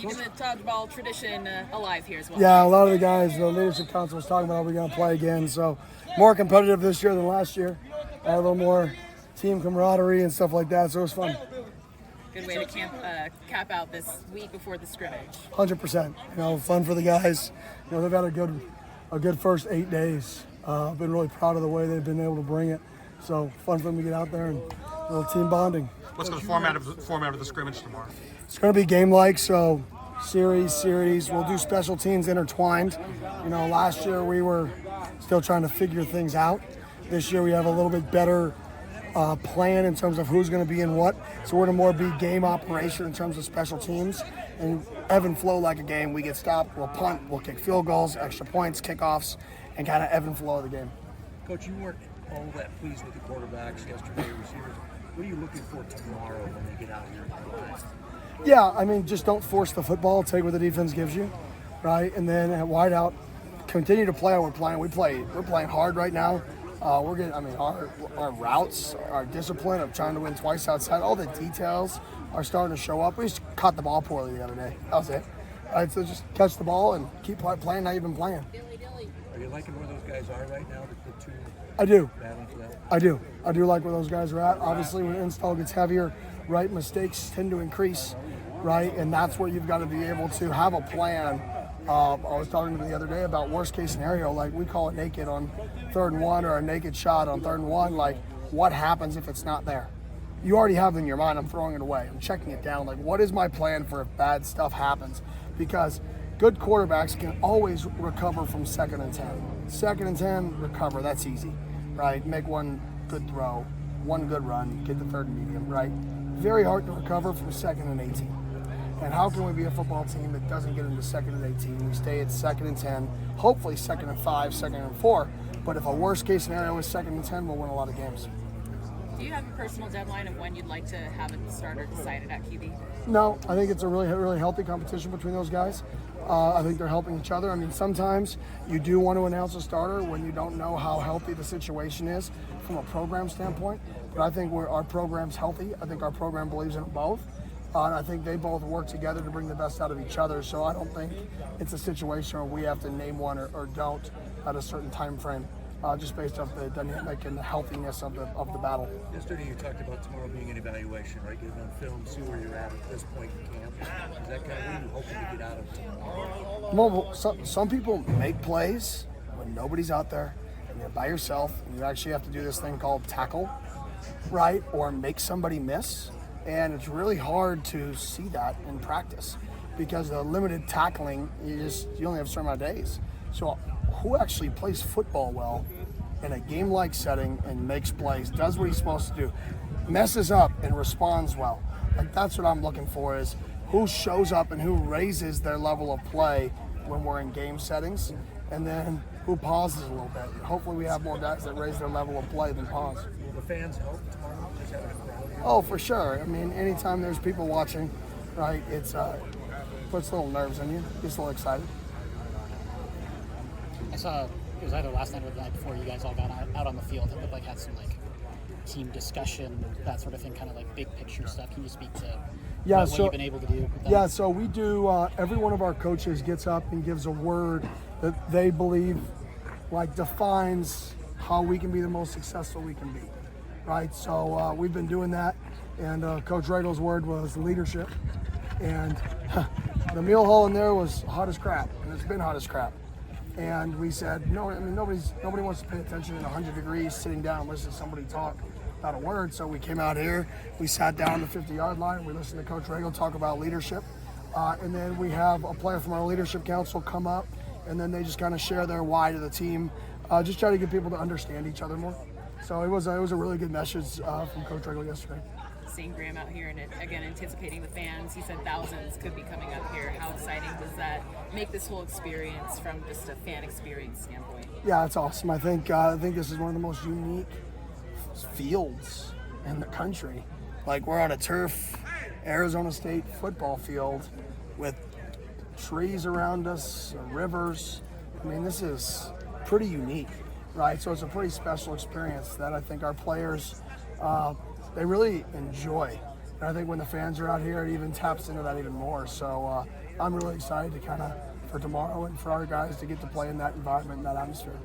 keeping the dodgeball tradition alive here as well. Yeah, a lot of the guys, the leadership council was talking about we're going to play again. So more competitive this year than last year. A little more team camaraderie and stuff like that. So it was fun. Good way to cap out this week before the scrimmage. 100%. Fun for the guys. They've had a good first 8 days. I've been really proud of the way they've been able to bring it. So fun for them to get out there and a little team bonding. What's the format of the scrimmage tomorrow? It's going to be game-like, so series. We'll do special teams intertwined. Last year we were still trying to figure things out. This year we have a little bit better plan in terms of who's going to be in what. So we're going to more be game operation in terms of special teams and ebb and flow like a game. We get stopped, we'll punt, we'll kick field goals, extra points, kickoffs, and kind of ebb and flow of the game. Coach, you weren't all that pleased with the quarterbacks yesterday, receivers. What are you looking for tomorrow when they get out here? Yeah, just don't force the football. Take what the defense gives you, right? And then at wide out, continue to play how we're playing. We're playing hard right now. We're getting. Our routes, our discipline of trying to win twice outside, all the details are starting to show up. We just caught the ball poorly the other day. That was it. Right, so just catch the ball and keep playing how you've been playing. Are you liking where those guys are right now? The two. I do. Battling for that? I do. I do like where those guys are at. Obviously, when install gets heavier, right, mistakes tend to increase, right? And that's where you've got to be able to have a plan. I was talking to them the other day about worst case scenario, like we call it naked on 3rd and 1 or a naked shot on 3rd and 1. Like, what happens if it's not there? You already have in your mind, I'm throwing it away. I'm checking it down. Like, what is my plan for if bad stuff happens? Because good quarterbacks can always recover from 2nd and 10. 2nd and 10, recover. That's easy, right? Make one good throw, one good run, get the 3rd and medium, right? Very hard to recover from 2nd and 18. And how can we be a football team that doesn't get into 2nd and 18? We stay at 2nd and 10, hopefully 2nd and 5, 2nd and 4. But if a worst case scenario is 2nd and 10, we'll win a lot of games. Do you have a personal deadline of when you'd like to have a starter decided at QB? No, I think it's a really healthy competition between those guys. I think they're helping each other. Sometimes you do want to announce a starter when you don't know how healthy the situation is from a program standpoint. But I think our program's healthy. I think our program believes in both. And I think they both work together to bring the best out of each other. So I don't think it's a situation where we have to name one or don't at a certain time frame, just based off the dynamic and the healthiness of the battle. Yesterday you talked about tomorrow being an evaluation, right? Get it on film, see where you're at this point in camp. Is that kind of what you're hoping to get out of tomorrow? Well, some people make plays when nobody's out there and you're by yourself and you actually have to do this thing called tackle, right? Or make somebody miss. And it's really hard to see that in practice because the limited tackling, you only have a certain amount of days. So who actually plays football well in a game-like setting and makes plays, does what he's supposed to do, messes up and responds well? Like, that's what I'm looking for, is who shows up and who raises their level of play when we're in game settings, and then who pauses a little bit. Hopefully we have more guys that raise their level of play than pause. Will the fans help tomorrow? Just having a crowd here? Oh, for sure. Anytime there's people watching, right, it's puts little nerves in you. Gets a little excited. I saw, it was either last night or the night before, you guys all got out on the field and looked like had some team discussion, that sort of thing, kind of big picture stuff. Can you speak to what you've been able to do with that? Yeah, so we do, every one of our coaches gets up and gives a word that they believe defines how we can be the most successful we can be, right? So we've been doing that, and Coach Regal's word was leadership, and the meal hall in there was hot as crap, and it's been hot as crap. And we said, nobody wants to pay attention in 100 degrees, sitting down and listen to somebody talk about a word. So we came out here, we sat down on the 50-yard line, we listened to Coach Regal talk about leadership. And then we have a player from our leadership council come up, and then they just kind of share their why to the team, just try to get people to understand each other more. So it was a really good message from Coach Regal yesterday. Seeing Graham out here and again anticipating the fans, he said thousands could be coming up here. How exciting does that make this whole experience from just a fan experience standpoint? Yeah, it's awesome. I think this is one of the most unique fields in the country. We're on a turf Arizona State football field with trees around us, rivers. This is pretty unique, right? So it's a pretty special experience that I think our players they really enjoy. And I think when the fans are out here, it even taps into that even more. So I'm really excited to for tomorrow and for our guys to get to play in that environment and that atmosphere.